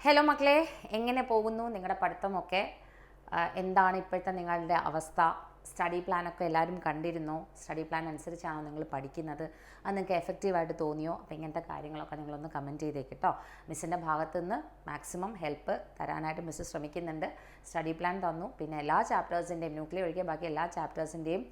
Hello മക്കളെ, എങ്ങനെ പോകുന്നു നിങ്ങളുടെ പഠിത്തമൊക്കെ? എന്താണ് ഇപ്പോഴത്തെ നിങ്ങളുടെ അവസ്ഥ? സ്റ്റഡി പ്ലാനൊക്കെ എല്ലാവരും കണ്ടിരുന്നോ? സ്റ്റഡി പ്ലാൻ അനുസരിച്ചാണോ നിങ്ങൾ പഠിക്കുന്നത്? അത് നിങ്ങൾക്ക് എഫക്റ്റീവായിട്ട് തോന്നിയോ? അപ്പോൾ ഇങ്ങനത്തെ കാര്യങ്ങളൊക്കെ നിങ്ങളൊന്ന് കമൻറ്റ് ചെയ്തേക്ക് കേട്ടോ. മിസ്സിൻ്റെ ഭാഗത്തു നിന്ന് മാക്സിമം ഹെൽപ്പ് തരാനായിട്ട് മിസ്സ് ശ്രമിക്കുന്നുണ്ട്. സ്റ്റഡി പ്ലാൻ തന്നു, പിന്നെ എല്ലാ ചാപ്റ്റേഴ്സിൻ്റെയും ന്യൂക്ലിയർ ഒഴികെ ബാക്കി എല്ലാ ചാപ്റ്റേഴ്സിൻ്റെയും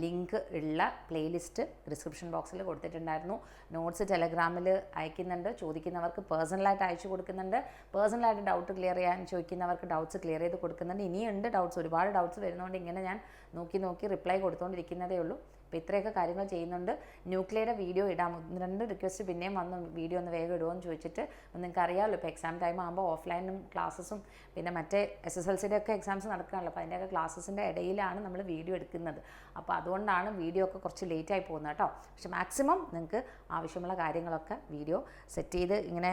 ലിങ്ക് ഉള്ള പ്ലേലിസ്റ്റ് ഡിസ്ക്രിപ്ഷൻ ബോക്സിൽ കൊടുത്തിട്ടുണ്ടായിരുന്നു. നോട്ട്സ് ടെലഗ്രാമിൽ അയക്കുന്നുണ്ട്, ചോദിക്കുന്നവർക്ക് പേഴ്സണലായിട്ട് അയച്ചു കൊടുക്കുന്നുണ്ട്. പേഴ്സണലായിട്ട് ഡൗട്ട് ക്ലിയർ ചെയ്യാൻ ചോദിക്കുന്നവർക്ക് ഡൗട്ട്സ് ക്ലിയർ ചെയ്ത് കൊടുക്കുന്നുണ്ട്. ഇനിയുണ്ട് ഡൗട്ട്സ്, ഒരുപാട് ഡൗട്ട്സ് വരുന്നതുകൊണ്ട് ഇങ്ങനെ ഞാൻ നോക്കി റിപ്ലൈ കൊടുത്തുകൊണ്ടിരിക്കുന്നതേ ഉള്ളൂ. അപ്പോൾ ഇത്രയൊക്കെ കാര്യങ്ങൾ ചെയ്യുന്നുണ്ട്. ന്യൂക്ലിയറുടെ വീഡിയോ ഇടാം, 2 റിക്വസ്റ്റ് പിന്നെയും വന്നു, വീഡിയോ ഒന്ന് വേഗം ഇടുമോ എന്ന് ചോദിച്ചിട്ട്. നിങ്ങൾക്ക് അറിയാമല്ലോ, ഇപ്പോൾ എക്സാം ടൈം ആകുമ്പോൾ ഓഫ്ലൈനും ക്ലാസ്സസും പിന്നെ മറ്റേ SSLCയുടെ ഒക്കെ എക്സാംസ് നടക്കുകയാണല്ലോ. അപ്പോൾ അതിൻ്റെയൊക്കെ ക്ലാസ്സസിൻ്റെ ഇടയിലാണ് നമ്മൾ വീഡിയോ എടുക്കുന്നത്. അപ്പോൾ അതുകൊണ്ടാണ് വീഡിയോ ഒക്കെ കുറച്ച് ലേറ്റായി പോകുന്നത് കേട്ടോ. പക്ഷേ മാക്സിമം നിങ്ങൾക്ക് ആവശ്യമുള്ള കാര്യങ്ങളൊക്കെ വീഡിയോ സെറ്റ് ചെയ്ത് ഇങ്ങനെ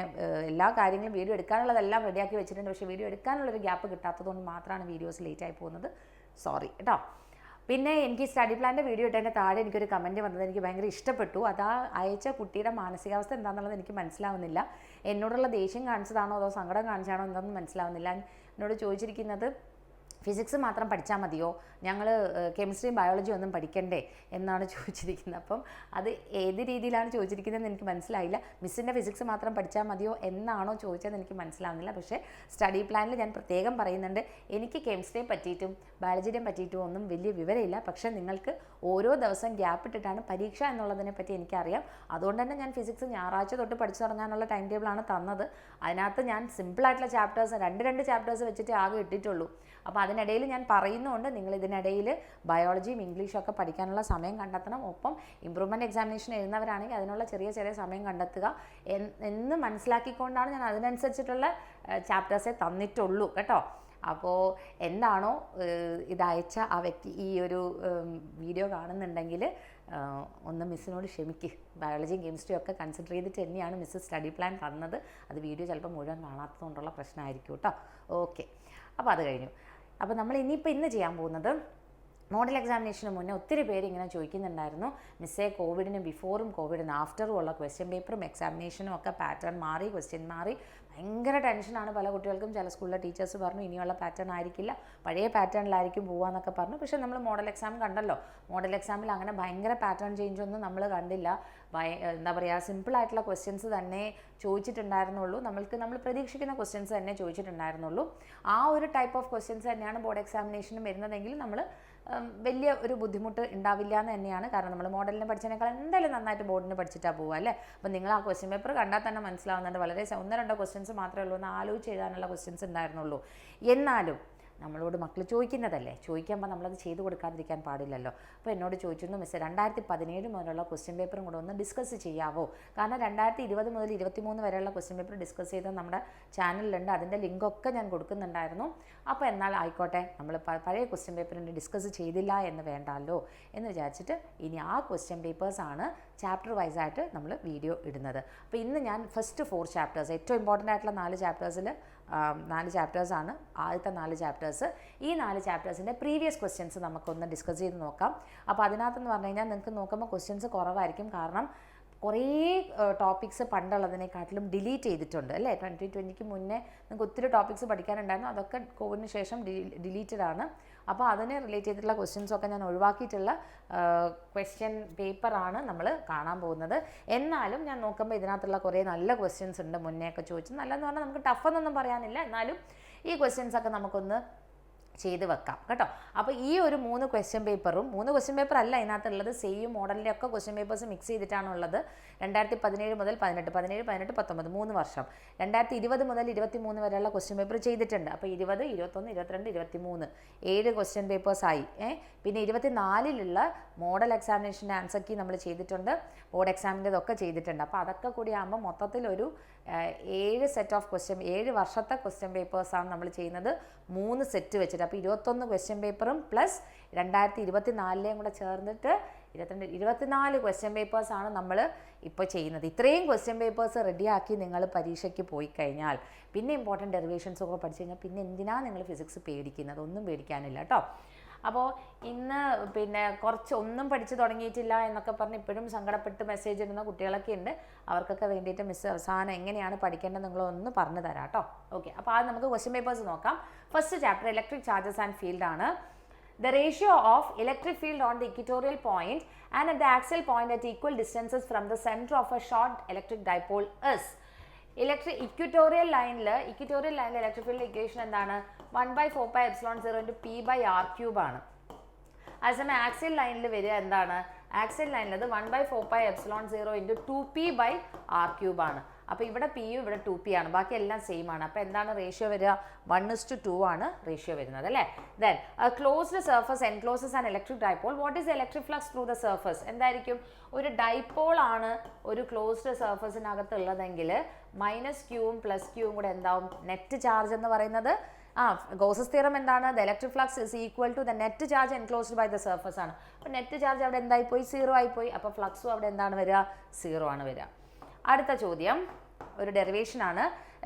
എല്ലാ കാര്യങ്ങളും വീഡിയോ എടുക്കാനുള്ളതെല്ലാം റെഡിയാക്കി വെച്ചിട്ടുണ്ട്. പക്ഷേ വീഡിയോ എടുക്കാനുള്ളൊരു ഗ്യാപ്പ് കിട്ടാത്തതുകൊണ്ട് മാത്രമാണ് വീഡിയോസ് ലേറ്റായി പോകുന്നത്. സോറി കേട്ടോ. പിന്നെ എനിക്ക് സ്റ്റഡി പ്ലാൻ്റെ വീഡിയോ ഇട്ടതിൻ്റെ താഴെ എനിക്കൊരു കമൻറ്റ് വന്നത് എനിക്ക് ഭയങ്കര ഇഷ്ടപ്പെട്ടു. അതാ അയച്ച കുട്ടിയുടെ മാനസികാവസ്ഥ എന്താണെന്നുള്ളത് എനിക്ക് മനസ്സിലാവുന്നില്ല. എന്നോടുള്ള ദേഷ്യം കാണിച്ചതാണോ അതോ സങ്കടം കാണിച്ചാണോ എന്താണെന്ന് മനസ്സിലാവുന്നില്ല. എന്നോട് ചോദിച്ചിരിക്കുന്നത് ഫിസിക്സ് മാത്രം പഠിച്ചാൽ മതിയോ, ഞങ്ങൾ കെമിസ്ട്രിയും ബയോളജിയും ഒന്നും പഠിക്കണ്ടേ എന്നാണ് ചോദിച്ചിരിക്കുന്നത്. അപ്പം അത് ഏത് രീതിയിലാണ് ചോദിച്ചിരിക്കുന്നതെന്ന് എനിക്ക് മനസ്സിലായില്ല. മിസ്സിൻ്റെ ഫിസിക്സ് മാത്രം പഠിച്ചാൽ മതിയോ എന്നാണോ ചോദിച്ചതെന്ന് എനിക്ക് മനസ്സിലാവുന്നില്ല. പക്ഷേ സ്റ്റഡി പ്ലാനിൽ ഞാൻ പ്രത്യേകം പറയുന്നുണ്ട്, എനിക്ക് കെമിസ്ട്രിയെ പറ്റിയിട്ടും ബയോളജിയെ പറ്റിയിട്ടും ഒന്നും വലിയ വിവരമില്ല. പക്ഷേ നിങ്ങൾക്ക് ഓരോ ദിവസം ഗ്യാപ്പ് ഇട്ടിട്ടാണ് പരീക്ഷ എന്നുള്ളതിനെ പറ്റി എനിക്കറിയാം. അതുകൊണ്ട് തന്നെ ഞാൻ ഫിസിക്സ് ഞായറാഴ്ച തൊട്ട് പഠിച്ചു തുടങ്ങാനുള്ള ടൈം ടേബിളാണ് തന്നത്. അതിനകത്ത് ഞാൻ സിമ്പിളായിട്ടുള്ള ചാപ്റ്റേഴ്സ് രണ്ട് ചാപ്റ്റേഴ്സ് വെച്ചിട്ട് ആകെ ഇട്ടിട്ടുള്ളൂ. അപ്പോൾ അതിനിടയിൽ ഞാൻ പറയുന്നുണ്ട്, നിങ്ങൾ ഇതിനിടയിൽ ബയോളജിയും ഇംഗ്ലീഷും ഒക്കെ പഠിക്കാനുള്ള സമയം കണ്ടെത്തണം. ഒപ്പം ഇമ്പ്രൂവ്മെൻറ്റ് എക്സാമിനേഷൻ എഴുതുന്നവരാണെങ്കിൽ അതിനുള്ള ചെറിയ സമയം കണ്ടെത്തുക എന്ന് മനസ്സിലാക്കിക്കൊണ്ടാണ് ഞാൻ അതിനനുസരിച്ചിട്ടുള്ള ചാപ്റ്റേഴ്സേ തന്നിട്ടുള്ളൂ കേട്ടോ. അപ്പോൾ എന്താണോ ഇതയച്ച ആ വ്യക്തി ഈ ഒരു വീഡിയോ കാണുന്നുണ്ടെങ്കിൽ ഒന്ന് മിസ്സിനോട് ക്ഷമിക്ക്. ബയോളജിയും കെമിസ്ട്രിയും ഒക്കെ കൺസിഡർ ചെയ്തിട്ട് തന്നെയാണ് മിസ്സ് സ്റ്റഡി പ്ലാൻ തന്നത്. അത് വീഡിയോ ചിലപ്പോൾ മുഴുവൻ കാണാത്തതുകൊണ്ടുള്ള പ്രശ്നമായിരിക്കും കേട്ടോ. ഓക്കെ, അപ്പോൾ അത് കഴിഞ്ഞു. അപ്പോൾ നമ്മൾ ഇന്ന് ചെയ്യാൻ പോകുന്നത്, മോഡൽ എക്സാമിനേഷന് മുന്നേ ഒത്തിരി പേര് ഇങ്ങനെ ചോദിക്കുന്നുണ്ടായിരുന്നു, മിസ്സേ കോവിഡിന് ബിഫോറും കോവിഡിന് ആഫ്റ്ററും ഉള്ള ക്വസ്റ്റ്യൻ പേപ്പറും എക്സാമിനേഷനും ഒക്കെ പാറ്റേൺ മാറി, ക്വസ്റ്റ്യൻ മാറി, ഭയങ്കര ടെൻഷനാണ് പല കുട്ടികൾക്കും. ചില സ്കൂളിലെ ടീച്ചേഴ്സ് പറഞ്ഞു ഇനിയുള്ള പാറ്റേൺ ആയിരിക്കില്ല, പഴയ പാറ്റേണിലായിരിക്കും പോകാമെന്നൊക്കെ പറഞ്ഞു. പക്ഷേ നമ്മൾ മോഡൽ എക്സാം കണ്ടല്ലോ, മോഡൽ എക്സാമിൽ അങ്ങനെ ഭയങ്കര പാറ്റേൺ ചേഞ്ചൊന്നും നമ്മൾ കണ്ടില്ല. എന്താ പറയുക, സിമ്പിളായിട്ടുള്ള ക്വസ്റ്റ്യൻസ് തന്നെ ചോദിച്ചിട്ടുണ്ടായിരുന്നുള്ളൂ. നമ്മൾ പ്രതീക്ഷിക്കുന്ന ക്വസ്റ്റ്യൻസ് തന്നെ ചോദിച്ചിട്ടുണ്ടായിരുന്നുള്ളൂ. ആ ഒരു ടൈപ്പ് ഓഫ് ക്വസ്റ്റ്യൻസ് തന്നെയാണ് ബോർഡ് എക്സാമിനേഷനും വരുന്നതെങ്കിൽ നമ്മൾ വലിയ ഒരു ബുദ്ധിമുട്ട് ഉണ്ടാവില്ല എന്ന് തന്നെയാണ്. കാരണം നമ്മൾ മോഡലിന് പഠിച്ചതിനേക്കാൾ എന്തായാലും നന്നായിട്ട് ബോർഡിന് പഠിച്ചിട്ടാണ് പോവുക അല്ലേ. അപ്പോൾ നിങ്ങൾ ആ ക്വസ്റ്റ്യൻ പേപ്പർ കണ്ടാൽ തന്നെ മനസ്സിലാവുന്നുണ്ട്, വളരെ 1-2 ക്വസ്റ്റ്യൻസ് മാത്രമേ ഉള്ളൂ, ഒന്ന് ആലോചിച്ച് എഴുതാനുള്ള ക്വസ്റ്റ്യൻസ് ഉണ്ടായിരുന്നുള്ളൂ. എന്നാലും നമ്മളോട് മക്കൾ ചോദിക്കുന്നതല്ലേ, ചോദിക്കുമ്പോൾ നമ്മളത് ചെയ്തു കൊടുക്കാതിരിക്കാൻ പാടില്ലല്ലോ. അപ്പോൾ എന്നോട് ചോദിച്ചിരുന്നു, മിസ്സേ 2017 മുതലുള്ള ക്വസ്റ്റ്യൻ പേപ്പറും കൂടെ ഒന്ന് ഡിസ്കസ് ചെയ്യാവോ? കാരണം 2020 മുതൽ 2023 വരെയുള്ള ക്വസ്റ്റ്യൻ പേപ്പർ ഡിസ്കസ് ചെയ്ത് നമ്മുടെ ചാനലിലുണ്ട്, അതിൻ്റെ ലിങ്കൊക്കെ ഞാൻ കൊടുക്കുന്നുണ്ടായിരുന്നു. അപ്പോൾ എന്നാൽ ആയിക്കോട്ടെ, നമ്മൾ പഴയ ക്വസ്റ്റ്യൻ പേപ്പറിൻ്റെ ഡിസ്കസ് ചെയ്തില്ല എന്ന് വേണ്ടല്ലോ എന്ന് വിചാരിച്ചിട്ട് ഇനി ആ ക്വസ്റ്റ്യൻ പേപ്പേഴ്സാണ് ചാപ്റ്റർ വൈസായിട്ട് നമ്മൾ വീഡിയോ ഇടുന്നത്. അപ്പോൾ ഇന്ന് ഞാൻ ഫസ്റ്റ് 4 ചാപ്റ്റേഴ്സ്, ഏറ്റവും ഇമ്പോർട്ടൻ്റ് ആയിട്ടുള്ള 4 ചാപ്റ്റേഴ്സിൽ 4 ചാപ്റ്റേഴ്സാണ്. ആദ്യത്തെ 4 ചാപ്റ്റേഴ്സ്, ഈ 4 ചാപ്റ്റേഴ്സിൻ്റെ പ്രീവിയസ് ക്വസ്റ്റ്യൻസ് നമുക്കൊന്ന് ഡിസ്കസ് ചെയ്ത് നോക്കാം. അപ്പോൾ അതിനകത്തെന്ന് പറഞ്ഞു കഴിഞ്ഞാൽ നിങ്ങൾക്ക് നോക്കുമ്പോൾ ക്വസ്റ്റ്യൻസ് കുറവായിരിക്കും. കാരണം കുറേ ടോപ്പിക്സ് പണ്ടുള്ളതിനെക്കാട്ടിലും ഡിലീറ്റ് ചെയ്തിട്ടുണ്ട് അല്ലേ. 2020 മുന്നേ നിങ്ങൾക്ക് ഒത്തിരി ടോപ്പിക്സ് പഠിക്കാനുണ്ടായിരുന്നു, അതൊക്കെ കോവിഡിന് ശേഷം ഡിലീറ്റഡ് ആണ്. അപ്പോൾ അതിന് റിലേറ്റ് ചെയ്തിട്ടുള്ള ക്വസ്റ്റ്യൻസൊക്കെ ഞാൻ ഒഴിവാക്കിയിട്ടുള്ള ക്വസ്റ്റ്യൻ പേപ്പറാണ് നമ്മൾ കാണാൻ പോകുന്നത്. എന്നാലും ഞാൻ നോക്കുമ്പോൾ ഇതിനകത്തുള്ള കുറേ നല്ല ക്വസ്റ്റ്യൻസ് ഉണ്ട്, മുന്നേ ഒക്കെ ചോദിച്ചത്. നല്ലതെന്ന് പറഞ്ഞാൽ നമുക്ക് ടഫെന്നൊന്നും പറയാനില്ല, എന്നാലും ഈ ക്വസ്റ്റ്യൻസൊക്കെ നമുക്കൊന്ന് ചെയ്ത് വെക്കാം കേട്ടോ. അപ്പോൾ ഈ ഒരു 3 ക്വസ്റ്റ്യൻ പേപ്പറും 3 ക്വസ്റ്റ്യൻ പേപ്പർ അല്ല ഇതിനകത്തുള്ളത്, സെയിം മോഡലിൻ്റെ ഒക്കെ ക്വസ്റ്റ്യൻ പേപ്പേഴ്സ് മിക്സ് ചെയ്തിട്ടാണുള്ളത്. 2017 മുതൽ 18, 19, 3 വർഷം. 2020 മുതൽ 23 വരെയുള്ള ക്വസ്റ്റ്യൻ പേപ്പർ ചെയ്തിട്ടുണ്ട്. അപ്പോൾ 20, 21, 22, 23 7 ക്വസ്റ്റ്യൻ പേപ്പേഴ്സായി. പിന്നെ 24ലുള്ള മോഡൽ എക്സാമിനേഷൻ്റെ ആൻസർ കീ നമ്മൾ ചെയ്തിട്ടുണ്ട്, ബോർഡ് എക്സാമിൻ്റെതൊക്കെ ചെയ്തിട്ടുണ്ട്. അപ്പോൾ അതൊക്കെ കൂടി ആകുമ്പോൾ മൊത്തത്തിലൊരു 7 സെറ്റ് ഓഫ് 7 വർഷത്തെ ക്വസ്റ്റ്യൻ പേപ്പേഴ്സാണ് നമ്മൾ ചെയ്യുന്നത്, 3 സെറ്റ് വെച്ചിട്ട്. അപ്പോൾ 21 ക്വസ്റ്റ്യൻ പേപ്പറും പ്ലസ് 2024 കൂടെ ചേർന്നിട്ട് 24 ക്വസ്റ്റ്യൻ പേപ്പേഴ്സാണ് നമ്മൾ ഇപ്പോൾ ചെയ്യുന്നത്. ഇത്രയും ക്വസ്റ്റ്യൻ പേപ്പേഴ്സ് റെഡിയാക്കി നിങ്ങൾ പരീക്ഷയ്ക്ക് പോയി കഴിഞ്ഞാൽ, പിന്നെ ഇമ്പോർട്ടൻറ്റ് ഡെറിവേഷൻസ് ഒക്കെ പഠിച്ചു കഴിഞ്ഞാൽ പിന്നെ എന്തിനാണ് നിങ്ങൾ ഫിസിക്സ് പേടിക്കുന്നത്? ഒന്നും പേടിക്കാനില്ല കേട്ടോ. അപ്പോൾ ഇന്ന് പിന്നെ കുറച്ച് ഒന്നും പഠിച്ചു തുടങ്ങിയിട്ടില്ല എന്നൊക്കെ പറഞ്ഞ് ഇപ്പോഴും സങ്കടപ്പെട്ട് മെസ്സേജ് ഇടുന്ന കുട്ടികളൊക്കെ ഉണ്ട്. അവർക്കൊക്കെ വേണ്ടിയിട്ട് മിസ് അവസാനം എങ്ങനെയാണ് പഠിക്കേണ്ടത് നിങ്ങളൊന്ന് പറഞ്ഞു തരാം കേട്ടോ. ഓക്കെ, അപ്പോൾ അത് നമുക്ക് ക്വസ്റ്റ്യൻ പേപ്പേഴ്സ് നോക്കാം. First chapter electric charges and field ആണ്. The ratio of electric field on the equatorial point and at the axial point at equal distances from the center of a short electric dipole is. Equatorial ലൈനിൽ electric field equation എന്താണ്? 1/4πε0 into p/r³ ആണ്. അതേസമയം axial ലൈനിൽ വരിക എന്താണ്? Axial ലൈനിൽ അത് 1/4πε0 into 2p/r³ ആണ്. അപ്പോൾ ഇവിടെ പിയും ഇവിടെ 2p ആണ്, ബാക്കി എല്ലാം സെയിം ആണ്. അപ്പോൾ എന്താണ് റേഷ്യോ വരിക? 1:2 ആണ് റേഷ്യോ വരുന്നത് അല്ലേ. Then closed surface encloses an electric dipole. What is electric flux through the surface? എന്തായിരിക്കും? ഒരു ഡൈപോൾ ആണ് ഒരു ക്ലോസ്ഡ് സർഫസിനകത്ത് ഉള്ളതെങ്കിൽ -q +q കൂടെ എന്താവും? നെറ്റ് ചാർജ് എന്ന് പറയുന്നത് ഗോസസ് തിയറം എന്താണ്? The electric flux is equal to the net charge enclosed by the surface ആണ്. അപ്പോൾ നെറ്റ് ചാർജ് അവിടെ എന്തായി പോയി? 0 ആയിപ്പോയി. അപ്പോൾ ഫ്ലക്സും അവിടെ എന്താണ് വരിക? 0 ആണ് വരിക. അടുത്ത ചോദ്യം ഒരു ഡെറിവേഷൻ ആണ്.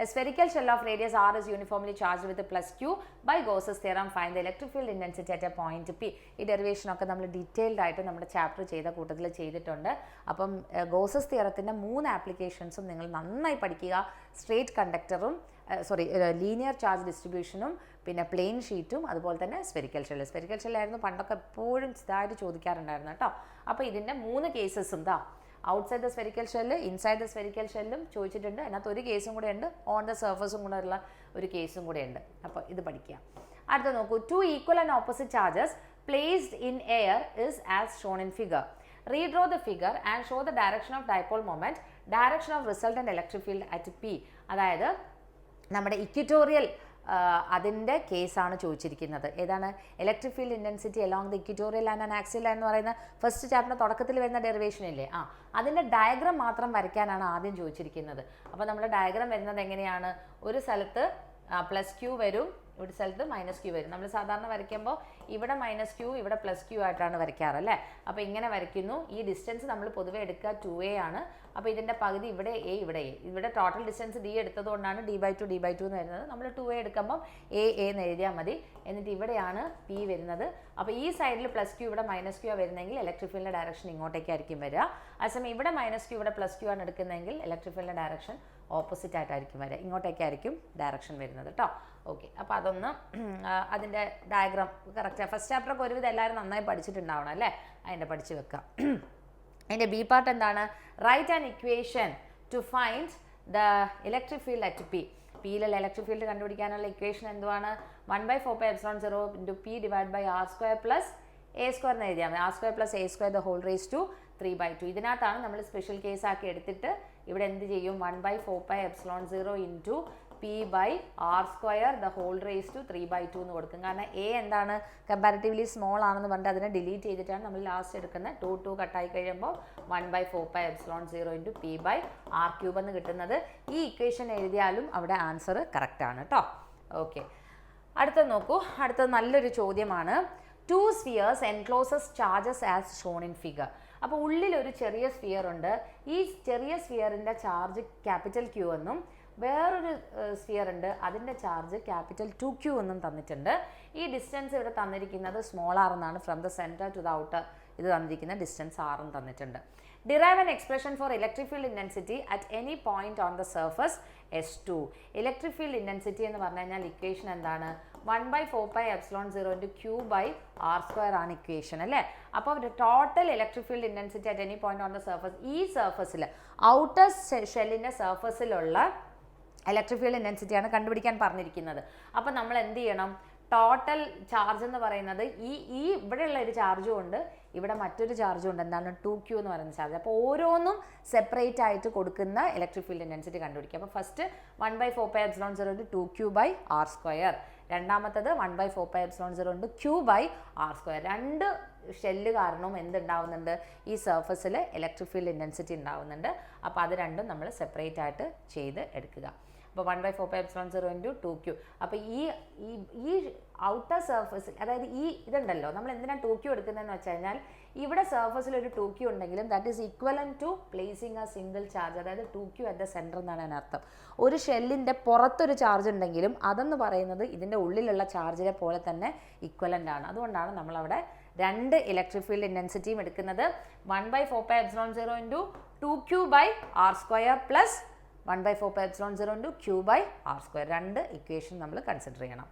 Spherical shell of radius r is uniformly charged with +q by Gauss's theorem. Find the electric field intensity at a point p. ഈ ഡെറിവേഷൻ ഒക്കെ നമ്മൾ ഡീറ്റെയിൽഡ് ആയിട്ട് നമ്മുടെ ചാപ്റ്റർ ചെയ്ത കൂട്ടത്തിൽ ചെയ്തിട്ടുണ്ട്. അപ്പം ഗോസസ് തിയറത്തിൻ്റെ 3 ആപ്ലിക്കേഷൻസും നിങ്ങൾ നന്നായി പഠിക്കുക. സ്ട്രേറ്റ് കണ്ടക്ടറും ലീനിയർ ചാർജ് ഡിസ്ട്രിബ്യൂഷനും പിന്നെ പ്ലെയിൻ ഷീറ്റും അതുപോലെ തന്നെ സ്ഫെറിക്കൽ ഷെല്ലായിരുന്നു പണ്ടൊക്കെ എപ്പോഴും ഇതായിട്ട് ചോദിക്കാറുണ്ടായിരുന്നു കേട്ടോ. അപ്പോൾ ഇതിൻ്റെ 3 കേസസും outside the spherical shell, inside the spherical ഷെല്ലും ചോദിച്ചിട്ടുണ്ട്. അതിനകത്ത് ഒരു കേസും കൂടെ ഉണ്ട്, ഓൺ ദ സർഫസും കൂടെ ഉള്ള ഒരു കേസും കൂടെ ഉണ്ട്. അപ്പോൾ ഇത് പഠിക്കുക. അടുത്ത നോക്കൂ. 2 equal and opposite charges placed in air is as shown in figure. Redraw the figure and show the direction of dipole moment, direction of resultant electric field at P. അതായത് നമ്മുടെ ഇക്വറ്റോറിയൽ അതിൻ്റെ കേസാണ് ചോദിച്ചിരിക്കുന്നത്. ഏതാണ്? Electric field intensity along the equatorial line and axial line എന്ന് പറയുന്ന first ചാപ്റ്ററിൻ്റെ തുടക്കത്തിൽ വരുന്ന ഡെറിവേഷൻ ഇല്ലേ, അതിൻ്റെ ഡയഗ്രാം മാത്രം വരയ്ക്കാനാണ് ആദ്യം ചോദിച്ചിരിക്കുന്നത്. അപ്പോൾ നമ്മുടെ ഡയഗ്രാം വരുന്നത് എങ്ങനെയാണ്? ഒരു സ്ഥലത്ത് +q വരും, ഒരു സ്ഥലത്ത് -q വരും. നമ്മൾ സാധാരണ വരയ്ക്കുമ്പോൾ ഇവിടെ -q ഇവിടെ +q ആയിട്ടാണ് വരയ്ക്കാറല്ലേ. അപ്പോൾ ഇങ്ങനെ വരയ്ക്കുന്നു. ഈ ഡിസ്റ്റൻസ് നമ്മൾ പൊതുവെ എടുക്കുക 2a ആണ്. അപ്പോൾ ഇതിൻ്റെ പകുതി ഇവിടെ a ഇവിടെ a. ഇവിടെ ടോട്ടൽ ഡിസ്റ്റൻസ് d എടുത്തതുകൊണ്ടാണ് d/2 എന്ന് വരുന്നത്. നമ്മൾ 2a എടുക്കുമ്പോൾ a എന്ന് എഴുതിയാൽ മതി. എന്നിട്ട് ഇവിടെയാണ് p വരുന്നത്. അപ്പോൾ ഈ സൈഡിൽ +q ഇവിടെ -q വരുന്നെങ്കിൽ ഇലക്ട്രിക് ഫീൽഡിൻ്റെ ഡയറക്ഷൻ ഇങ്ങോട്ടേക്കായിരിക്കും വരിക. അതേസമയം ഇവിടെ -q ഇവിടെ +q ആണ് എടുക്കുന്നതെങ്കിൽ ഇലക്ട്രിക് ഫീൽഡിൻ്റെ ഡയറക്ഷൻ ഓപ്പോസിറ്റ് ആയിട്ടായിരിക്കും വരിക, ഇങ്ങോട്ടേക്കായിരിക്കും ഡയറക്ഷൻ വരുന്നത് കേട്ടോ. ഓക്കെ, അപ്പോൾ അതൊന്ന് അതിൻ്റെ ഡയഗ്രാം കറക്റ്റ് ഫസ്റ്റ് ചാപ്റ്ററൊക്കെ ഒരുവിധം എല്ലാവരും നന്നായി പഠിച്ചിട്ടുണ്ടാവണം അല്ലേ. അതിൻ്റെ പഠിച്ച് വെക്കാം. അതിൻ്റെ ബി പാർട്ട് എന്താണ്? Write an equation to find the electric field at P. പിയിലുള്ള ഇലക്ട്രിക് ഫീൽഡ് കണ്ടുപിടിക്കാനുള്ള ഇക്വേഷൻ എന്തുവാണ്? 1/4πε0 into p divided by r² plus a² എന്ന് എഴുതിയാൽ മതി. r² plus a² the whole raised to 3/2. ഇതിനകത്താണ് നമ്മൾ സ്പെഷ്യൽ കേസ് ആക്കി എടുത്തിട്ട് ഇവിടെ എന്ത് ചെയ്യും? 1/4πε0 into p/r² the whole raised to 3/2 എന്ന് കൊടുക്കും. കാരണം a എന്താണ്? കമ്പാരിറ്റീവ്ലി സ്മോൾ ആണെന്ന് പറഞ്ഞിട്ട് അതിനെ ഡിലീറ്റ് ചെയ്തിട്ടാണ് നമ്മൾ ലാസ്റ്റ് എടുക്കുന്നത്. 2 കട്ടായി കഴിയുമ്പോൾ 1/4πε0 into p/r³ എന്ന് കിട്ടുന്നത്. ഈ ഇക്വേഷൻ എഴുതിയാലും അവിടെ ആൻസർ കറക്റ്റ് ആണ് കേട്ടോ. ഓക്കെ, അടുത്ത നോക്കൂ. അടുത്തത് നല്ലൊരു ചോദ്യമാണ്. 2 spheres encloses charges as shown in figure. അപ്പോൾ ഉള്ളിലൊരു ചെറിയ സ്ഫിയർ ഉണ്ട്. ഈ ചെറിയ സ്ഫിയറിൻ്റെ ചാർജ് Q എന്നും വേറൊരു സ്ഫിയർ ഉണ്ട്, അതിൻ്റെ ചാർജ് $2q എന്നും തന്നിട്ടുണ്ട്. ഈ ഡിസ്റ്റൻസ് ഇവിടെ തന്നിരിക്കുന്നത് r എന്നാണ്. From the centre to the outer ഇത് തന്നിരിക്കുന്ന ഡിസ്റ്റൻസ് r എന്ന് തന്നിട്ടുണ്ട്. Derive an expression for electric field intensity at any point on the surface S2. Electric field intensity എന്ന് പറഞ്ഞു കഴിഞ്ഞാൽ ഇക്വേഷൻ എന്താണ്? 1/4πε0 into q/r² ആണ് ഇക്വേഷൻ അല്ലേ. അപ്പോൾ total electric field intensity at any point on the surface, ഈ സർഫസിൽ outer ഷെല്ലിൻ്റെ സർഫസിലുള്ള electric field ഇൻറ്റൻസിറ്റിയാണ് കണ്ടുപിടിക്കാൻ പറഞ്ഞിരിക്കുന്നത്. അപ്പോൾ നമ്മൾ എന്ത് ചെയ്യണം? ടോട്ടൽ ചാർജ് എന്ന് പറയുന്നത് ഈ ഇവിടെയുള്ള ഒരു ചാർജും ഉണ്ട്, ഇവിടെ മറ്റൊരു ചാർജും ഉണ്ട്. എന്താണ്? 2q എന്ന് പറയുന്ന ചാർജ്. അപ്പോൾ ഓരോന്നും സെപ്പറേറ്റ് ആയിട്ട് കൊടുക്കുന്ന ഇലക്ട്രിക് ഫീൽഡ് ഇൻറ്റൻസിറ്റി കണ്ടുപിടിക്കുക. അപ്പോൾ ഫസ്റ്റ് 1/4πε0 into 2q/r². രണ്ടാമത്തത് 1/4πε0 into q/r². രണ്ട് ഷെല്ല് കാരണവും എന്തുണ്ടാവുന്നുണ്ട്? ഈ സർഫസിൽ ഇലക്ട്രിക് ഫീൽഡ് ഇൻറ്റൻസിറ്റി ഉണ്ടാവുന്നുണ്ട്. അപ്പോൾ അത് രണ്ടും നമ്മൾ സെപ്പറേറ്റ് ആയിട്ട് ചെയ്ത് എടുക്കുക. അപ്പോൾ 1/4πε0 ഇൻറ്റു 2q. അപ്പോൾ ഈ ഔട്ടർ സർഫസിൽ, അതായത് ഈ ഇതുണ്ടല്ലോ, നമ്മൾ എന്തിനാണ് 2q എടുക്കുന്നതെന്ന് വെച്ച് കഴിഞ്ഞാൽ ഇവിടെ സർഫസിൽ ഒരു 2q ഉണ്ടെങ്കിലും that is equivalent to placing a single charge, അതായത് 2q അറ്റ് ദ സെൻറ്റർ എന്നാണ് അതിനർത്ഥം. ഒരു ഷെല്ലിൻ്റെ പുറത്തൊരു ചാർജ് ഉണ്ടെങ്കിലും അതെന്ന് പറയുന്നത് ഇതിൻ്റെ ഉള്ളിലുള്ള ചാർജിനെ പോലെ തന്നെ ഇക്വലൻ്റ് ആണ്. അതുകൊണ്ടാണ് നമ്മളവിടെ രണ്ട് ഇലക്ട്രിക് ഫീൽഡ് ഇൻറ്റൻസിറ്റിയും എടുക്കുന്നത്. 1/4πε0 into 2q/r² plus 1/4πε0 into q/r². രണ്ട് ഇക്വേഷൻ നമ്മൾ കൺസിഡർ ചെയ്യണം.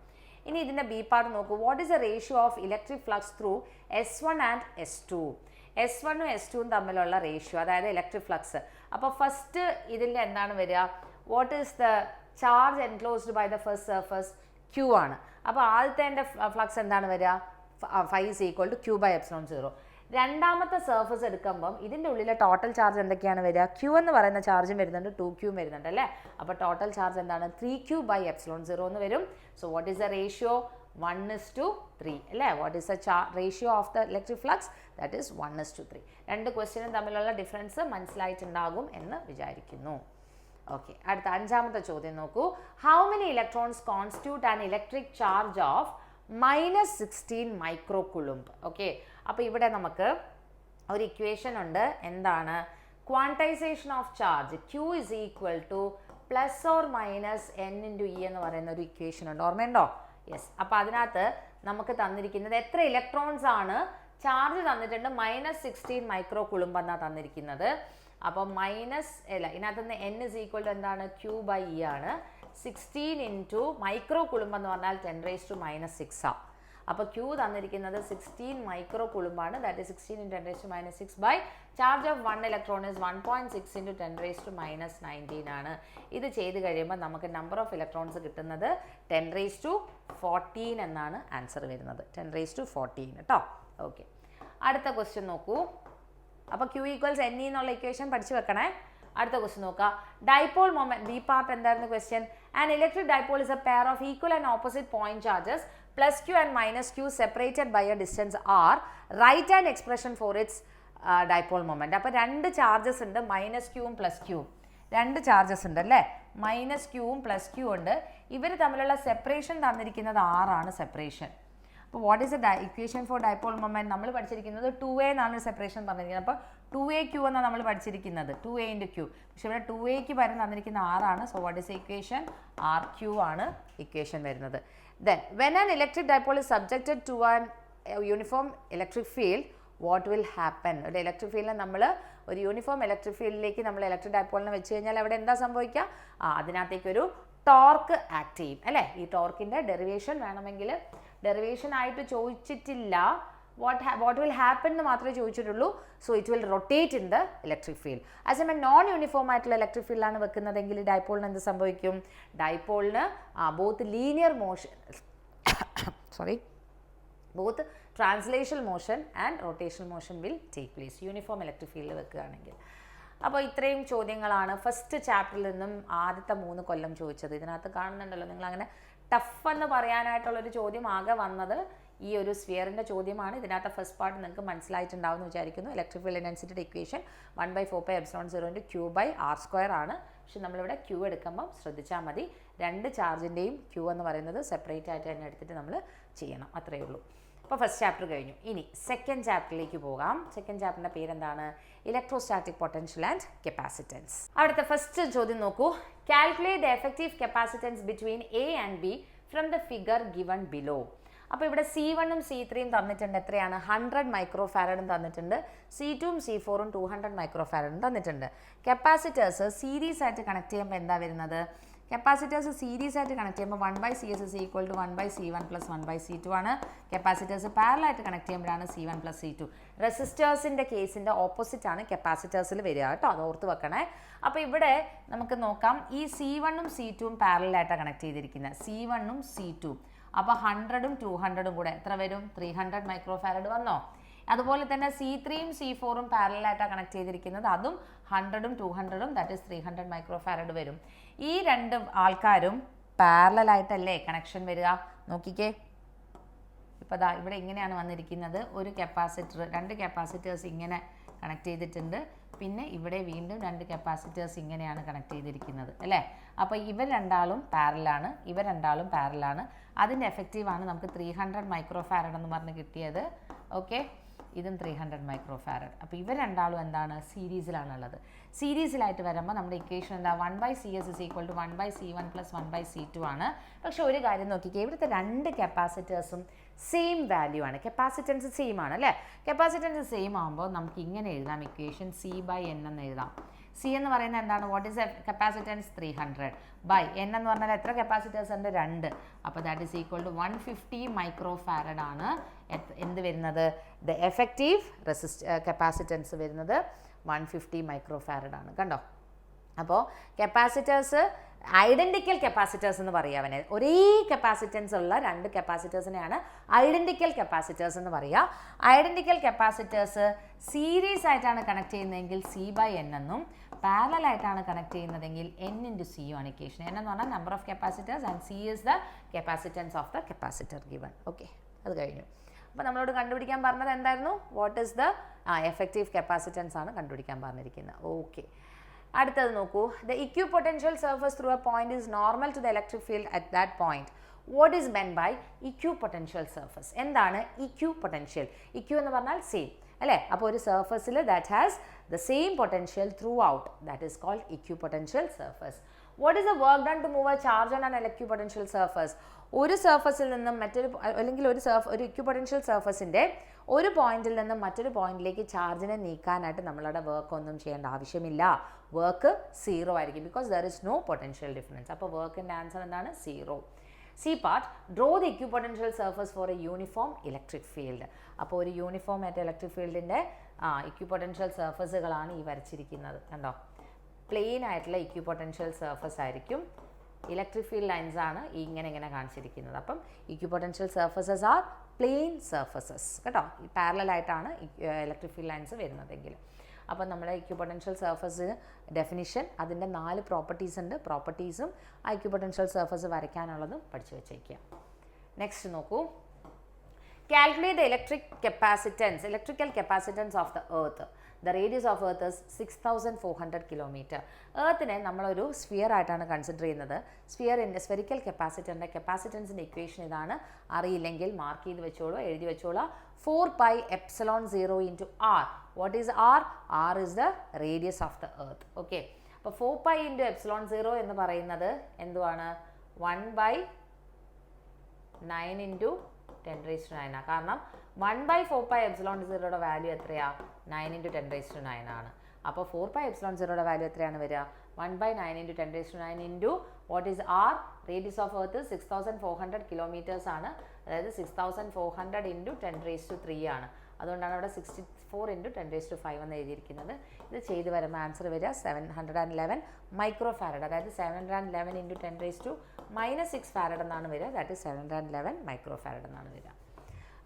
ഇനി ഇതിൻ്റെ ബി പാർട്ട് നോക്കൂ. What is the ratio of electric flux through S1 and S2? S1ഉം S2ഉം തമ്മിലുള്ള റേഷ്യോ, അതായത് ഇലക്ട്രിക് ഫ്ലക്സ്. അപ്പോൾ ഫസ്റ്റ് ഇതിൻ്റെ എന്താണ് വരിക? What is the charge enclosed by the first surface? Q ആണ്. അപ്പോൾ ആദ്യത്തെ ഫ്ലക്സ് എന്താണ് വരിക? Phi is equal to q/ε0. രണ്ടാമത്തെ സർഫസ് എടുക്കുമ്പം ഇതിൻ്റെ ഉള്ളിലെ ടോട്ടൽ ചാർജ് എന്തൊക്കെയാണ് വരിക? Q എന്ന് പറയുന്ന ചാർജും വരുന്നുണ്ട്, 2q വരുന്നുണ്ട് അല്ലേ? അപ്പോൾ ടോട്ടൽ ചാർജ് എന്താണ്? 3q/ε0 എന്ന് വരും. So what is the ratio? 1:3 അല്ലേ? What is the ratio of the electric flux? That is 1:3. രണ്ട് ക്വസ്റ്റ്യനും തമ്മിലുള്ള ഡിഫറൻസ് മനസ്സിലായിട്ടുണ്ടാകും എന്ന് വിചാരിക്കുന്നു. ഓക്കെ, അടുത്ത അഞ്ചാമത്തെ ചോദ്യം നോക്കൂ. How many electrons constitute an electric charge of -16 microcoulomb? Okay, അപ്പോൾ ഇവിടെ നമുക്ക് ഒരു ഇക്വേഷൻ ഉണ്ട്. എന്താണ്? Quantization of charge Q is equal to +or- n × E എന്ന് പറയുന്ന ഒരു ഇക്വേഷൻ ഉണ്ട്. ഓർമ്മയുണ്ടോ? യെസ്. അപ്പോൾ അതിനകത്ത് നമുക്ക് തന്നിരിക്കുന്നത് എത്ര ഇലക്ട്രോൺസ് ആണ്? ചാർജ് തന്നിട്ടുണ്ട് -16 മൈക്രോകുളുംബ് എന്നാണ് തന്നിരിക്കുന്നത്. അപ്പോൾ ഇതിനകത്ത് നിന്ന് n is equal to എന്താണ്? Q/E ആണ്. 16 ഇൻറ്റു മൈക്രോകുളുംബ് എന്ന് പറഞ്ഞാൽ 10⁻⁻6 ആണ്. അപ്പോൾ Q തന്നിരിക്കുന്നത് 16 മൈക്രോകുളുംബാണ്. That is 16 × 10⁻6 by charge of 1 electron is 1.6 × 10⁻⁻19 ആണ്. ഇത് ചെയ്ത് കഴിയുമ്പോൾ നമുക്ക് നമ്പർ ഓഫ് ഇലക്ട്രോൺസ് കിട്ടുന്നത് 10⁻14 എന്നാണ് ആൻസർ വരുന്നത്. 10⁻14 കേട്ടോ. ഓക്കെ, അടുത്ത ക്വസ്റ്റ്യൻ നോക്കൂ. അപ്പോൾ Q = NE എന്നുള്ള ഇക്വേഷൻ പഠിച്ചു വെക്കണേ. അടുത്ത ക്വസ്റ്റ്യൻ നോക്കുക. ഡൈപോൾ മൊമെന്റ്, ബി പാർട്ട് എന്തായിരുന്നു question? An electric dipole is A pair of equal and opposite point charges +q and -q separated by a distance r. Write an expression for its dipole moment. അപ്പോൾ രണ്ട് charges ഉണ്ട്, -qഉം +qഉം. രണ്ട് charges ഉണ്ട് അല്ലേ? -qഉം +q ഉണ്ട്. ഇവർ തമ്മിലുള്ള separation തന്നിരിക്കുന്നത് r ആണ് സെപ്പറേഷൻ. അപ്പോൾ what is the equation for dipole moment? നമ്മൾ പഠിച്ചിരിക്കുന്നത് 2a എന്നാണ് സെപ്പറേഷൻ പറഞ്ഞിരിക്കുന്നത്. അപ്പോൾ 2aq എന്നാണ് നമ്മൾ പഠിച്ചിരിക്കുന്നത്, 2a × q. പക്ഷേ ഇവിടെ 2aക്ക് പകരം തന്നിരിക്കുന്ന r ആണ്. So what is equation? rq ആണ് ഇക്വേഷൻ വരുന്നത്. Then when an electric dipole is subjected to an uniform electric field, what will happen? ഒരു ഇലക്ട്രിക് ഫീൽഡിനെ നമ്മൾ ഒരു യൂണിഫോം ഇലക്ട്രിക് ഫീൽഡിലേക്ക് നമ്മൾ ഇലക്ട്രിക് ഡൈപോളിനെ വെച്ച് കഴിഞ്ഞാൽ അവിടെ എന്താ സംഭവിക്കുക? അതിനകത്തേക്കൊരു ടോർക്ക് ആക്ട് ചെയ്യും അല്ലേ? ഈ ടോർക്കിൻ്റെ ഡെറിവേഷൻ വേണമെങ്കിൽ, ഡെറിവേഷൻ ആയിട്ട് ചോദിച്ചിട്ടില്ല, what will happen എന്ന് മാത്രമേ ചോദിച്ചിട്ടുള്ളൂ. So it will rotate in the electric field. അതേസമയം നോൺ യൂണിഫോം ആയിട്ടുള്ള ഇലക്ട്രിക് ഫീൽഡാണ് വെക്കുന്നതെങ്കിൽ ഡൈപോളിന് എന്ത് സംഭവിക്കും? ഡൈപോളിന് both linear motion both translational motion and rotational motion will take place uniform electric field വെക്കുകയാണെങ്കിൽ. അപ്പോൾ ഇത്രയും ചോദ്യങ്ങളാണ് ഫസ്റ്റ് ചാപ്റ്ററിൽ നിന്നും ആദ്യത്തെ 3 കൊല്ലം ചോദിച്ചത്. ഇതിനകത്ത് കാണുന്നുണ്ടല്ലോ, നിങ്ങൾ അങ്ങനെ ടഫ് എന്ന് പറയാനായിട്ടുള്ളൊരു ചോദ്യം ആകെ വന്നത് ഈ ഒരു സ്ഫിയറിൻ്റെ ചോദ്യമാണ്. ഇതിനകത്ത് ഫസ്റ്റ് പാർട്ട് നിങ്ങൾക്ക് മനസ്സിലായിട്ടുണ്ടാവും എന്ന് വിചാരിക്കുന്നു. Electric field intensity equation 1/4πε0 q/r² ആണ്. പക്ഷെ നമ്മളിവിടെ Q എടുക്കുമ്പം ശ്രദ്ധിച്ചാൽ മതി, രണ്ട് ചാർജിൻ്റെയും Q എന്ന് പറയുന്നത് സെപ്പറേറ്റ് ആയിട്ട് തന്നെ എടുത്തിട്ട് നമ്മൾ ചെയ്യണം, അത്രയേ ഉള്ളൂ. അപ്പോൾ ഫസ്റ്റ് ചാപ്റ്റർ കഴിഞ്ഞു. ഇനി സെക്കൻഡ് ചാപ്റ്ററിലേക്ക് പോകാം. സെക്കൻഡ് ചാപ്റ്ററിൻ്റെ പേരെന്താണ്? Electrostatic potential and capacitance. അവിടുത്തെ ഫസ്റ്റ് ചോദ്യം നോക്കൂ. Calculate the effective capacitance between A and B from the figure given below. അപ്പോൾ ഇവിടെ C1ഉം C3യും തന്നിട്ടുണ്ട്. എത്രയാണ്? 100 മൈക്രോഫാരഡും തന്നിട്ടുണ്ട്. C2ഉം C4ഉം 200 മൈക്രോഫാരഡും തന്നിട്ടുണ്ട്. കപ്പാസിറ്റേഴ്സ് സീരീസ് ആയിട്ട് കണക്ട് ചെയ്യുമ്പോൾ എന്താ വരുന്നത്? കപ്പാസിറ്റേഴ്സ് സീരീസ് ആയിട്ട് കണക്ട് ചെയ്യുമ്പോൾ 1/CS is equal to 1/C1 + 1/C2 ആണ്. കപ്പാസിറ്റേഴ്സ് പാരലായിട്ട് കണക്ട് ചെയ്യുമ്പോഴാണ് C1 + C2. റെസിസ്റ്റേഴ്സിൻ്റെ കേസിൻ്റെ ഓപ്പോസിറ്റ് ആണ് കപ്പാസിറ്റേഴ്സിൽ വരിക കേട്ടോ, അത് ഓർത്ത് വെക്കണേ. അപ്പോൾ ഇവിടെ നമുക്ക് നോക്കാം, ഈ C1ഉം C2ഉം പാരലായിട്ടാണ് കണക്ട് ചെയ്തിരിക്കുന്നത്, C1ഉം C2. അപ്പോൾ 100ഉം 200ഉം കൂടെ എത്ര വരും? 300 മൈക്രോഫാരഡ് വന്നോ? അതുപോലെ തന്നെ C3ഉം C4ഉം പാരലായിട്ടാണ് കണക്ട് ചെയ്തിരിക്കുന്നത്, അതും 100ഉം 200ഉം ദാറ്റ് ഈസ് 300 മൈക്രോഫാരഡ് വരും. ഈ രണ്ട് ആൾക്കാരും പാരലായിട്ടല്ലേ കണക്ഷൻ വരിക? നോക്കിക്കേ, ഇപ്പോൾ ദാ ഇവിടെ ഇങ്ങനെയാണ് വന്നിരിക്കുന്നത്. ഒരു കപ്പാസിറ്റർ, രണ്ട് കപ്പാസിറ്റേഴ്സ് ഇങ്ങനെ കണക്ട് ചെയ്തിട്ടുണ്ട്. പിന്നെ ഇവിടെ വീണ്ടും 2 കപ്പാസിറ്റേഴ്സ് ഇങ്ങനെയാണ് കണക്ട് ചെയ്തിരിക്കുന്നത് അല്ലേ. അപ്പോൾ ഇവർ രണ്ടാളും പാരലാണ്, ഇവർ രണ്ടാളും പാരലാണ്. അതിൻ്റെ എഫക്റ്റീവാണ് നമുക്ക് 300 മൈക്രോ ഫാരഡ് എന്ന് പറഞ്ഞ് കിട്ടിയത്. ഓക്കെ, ഇതും 300 മൈക്രോ ഫാരഡ്. അപ്പോൾ ഇവർ രണ്ടാളും എന്താണ്, സീരീസിലാണുള്ളത്. സീരീസിലായിട്ട് വരുമ്പോൾ നമ്മുടെ ഇക്വേഷൻ എന്താ, 1/CS = 1/C1 + 1/C2 ആണ്. പക്ഷെ ഒരു കാര്യം നോക്കിക്കേ, ഇവിടുത്തെ 2 കപ്പാസിറ്റേഴ്സും സെയിം വാല്യൂ ആണ്, കപ്പാസിറ്റൻസ് സെയിം ആണ് അല്ലേ. കപ്പാസിറ്റൻസ് സെയിം ആകുമ്പോൾ നമുക്ക് ഇങ്ങനെ എഴുതാം, ഇക്വേഷൻ C/N എന്ന് എഴുതാം. സി എന്ന് പറയുന്നത് എന്താണ്, what is capacitance 300 by N എന്ന് പറഞ്ഞാൽ എത്ര കപ്പാസിറ്റേഴ്സ് ഉണ്ട്, 2. അപ്പോൾ that is equal to 150 micro farad ആണ് എന്ത് വരുന്നത്, ദ എഫക്റ്റീവ് കപ്പാസിറ്റൻസ് വരുന്നത് 150 മൈക്രോ ഫാരഡ് ആണ്. കണ്ടോ. അപ്പോൾ കപ്പാസിറ്റേഴ്സ് ഐഡൻറ്റിക്കൽ കപ്പാസിറ്റേഴ്സ് എന്ന് പറയുക. അവനെ ഒരേ കപ്പാസിറ്റൻസ് ഉള്ള 2 കപ്പാസിറ്റേഴ്സിനെയാണ് ഐഡൻറ്റിക്കൽ കപ്പാസിറ്റേഴ്സ് എന്ന് പറയുക. ഐഡൻറ്റിക്കൽ കപ്പാസിറ്റേഴ്സ് സീരീസ് ആയിട്ടാണ് കണക്ട് ചെയ്യുന്നതെങ്കിൽ C/N എന്നും, പാരലൽ ആയിട്ടാണ് കണക്ട് ചെയ്യുന്നതെങ്കിൽ N × C ആണ് ഇക്വേഷൻ. N എന്ന് പറഞ്ഞാൽ number of capacitors and C is the capacitance of the capacitor given. Okay, അത് കഴിഞ്ഞു. അപ്പോൾ നമ്മളോട് കണ്ടുപിടിക്കാൻ പറഞ്ഞത് എന്തായിരുന്നു, what is the effective capacitance ആണ് കണ്ടുപിടിക്കാൻ പറഞ്ഞിരിക്കുന്നത്. ഓക്കെ, അടുത്തത് നോക്കൂ. The equipotential surface through a point is normal to the electric field at that point. What is meant by equipotential surface? എന്താണ് ഇക്വിപൊട്ടൻഷ്യൽ? ഇക്യു എന്ന് പറഞ്ഞാൽ സെയിം അല്ലേ. അപ്പോൾ ഒരു സർഫസിൽ that has the same potential throughout, that is called equipotential surface. What is the work done to move a charge on an equipotential surface? ഒരു സർഫസിൽ നിന്നും മറ്റൊരു, അല്ലെങ്കിൽ ഒരു ഇക്വിപൊട്ടൻഷ്യൽ സർഫസിൻ്റെ ഒരു പോയിന്റിൽ നിന്നും മറ്റൊരു പോയിന്റിലേക്ക് ചാർജിനെ നീക്കാനായിട്ട് നമ്മളവിടെ വർക്ക് ഒന്നും ചെയ്യേണ്ട ആവശ്യമില്ല. വർക്ക് 0 ആയിരിക്കും, because there is no potential difference. അപ്പോൾ വർക്കിൻ്റെ ആൻസർ എന്താണ്, 0. C part, draw the equipotential surface for a uniform electric field. അപ്പോൾ ഒരു യൂണിഫോം ആയിട്ട് ഇലക്ട്രിക് ഫീൽഡിൻ്റെ ഇക്വിപൊട്ടൻഷ്യൽ സർഫസുകളാണ് ഈ വരച്ചിരിക്കുന്നത്. കണ്ടോ, പ്ലെയിൻ ആയിട്ടുള്ള ഇക്വിപൊട്ടൻഷ്യൽ സർഫസ് ആയിരിക്കും. ഇലക്ട്രിക് ഫീൽഡ് ലൈൻസ് ആണ് ഇങ്ങനെ കാണിച്ചിരിക്കുന്നത്. അപ്പം equipotential surfaces are plane surfaces കേട്ടോ. പാരലൽ ആയിട്ടാണ് ഇലക്ട്രിക് ഫീൽഡ് ലൈൻസ് വരുന്നതെങ്കിൽ. അപ്പം നമ്മുടെ ഇക്വിപൊട്ടൻഷ്യൽ സർഫസ് ഡെഫിനിഷൻ, അതിൻ്റെ 4 പ്രോപ്പർട്ടീസ് ഉണ്ട്. പ്രോപ്പർട്ടീസും ആ ഇക്വിപൊട്ടൻഷ്യൽ സർഫസ് വരയ്ക്കാനുള്ളതും പഠിച്ചു വെച്ചേക്കുക. നെക്സ്റ്റ് നോക്കൂ. Calculate the electrical capacitance of the earth. The radius of earth is 6400 kilometre. എർത്തിനെ നമ്മളൊരു സ്ഫിയർ ആയിട്ടാണ് കൺസിഡർ ചെയ്യുന്നത്. സ്ഫെറിക്കൽ കപ്പാസിറ്ററിൻ്റെ കപ്പാസിറ്റൻസിൻ്റെ ഇക്വേഷൻ ഇതാണ്. അറിയില്ലെങ്കിൽ മാർക്ക് ചെയ്ത് വെച്ചോളൂ, എഴുതി വെച്ചോളൂ. 4πε0 × r. What is r? r is the radius of the earth. Okay, അപ്പോൾ 4π × ε0 എന്ന് പറയുന്നത് എന്തുവാണ്, 1/9 × 10⁹. കാരണം 1/4πε0യുടെ വാല്യൂ എത്രയാ, 9 × 10⁹ ആണ്. അപ്പോൾ 4πε0യുടെ വാല്യൂ എത്രയാണ് വരിക, 1/9 × 10⁹ into what is R? Radius of earth 6400 kilometres ആണ്. അതായത് 6400 × 10⁻³ ആണ്. അതുകൊണ്ടാണ് അവിടെ 64 × 10⁵ എന്ന് എഴുതിയിരിക്കുന്നത്. ഇത് ചെയ്ത് വരുമ്പോൾ ആൻസർ വരിക 711 മൈക്രോ ഫാരഡ്. അതായത് 711 × 10⁻⁻6 ഫാരഡ് എന്നാണ് വരിക. ദാറ്റ് ഈസ് 711 മൈക്രോ ഫാരഡ് എന്നാണ് വരിക.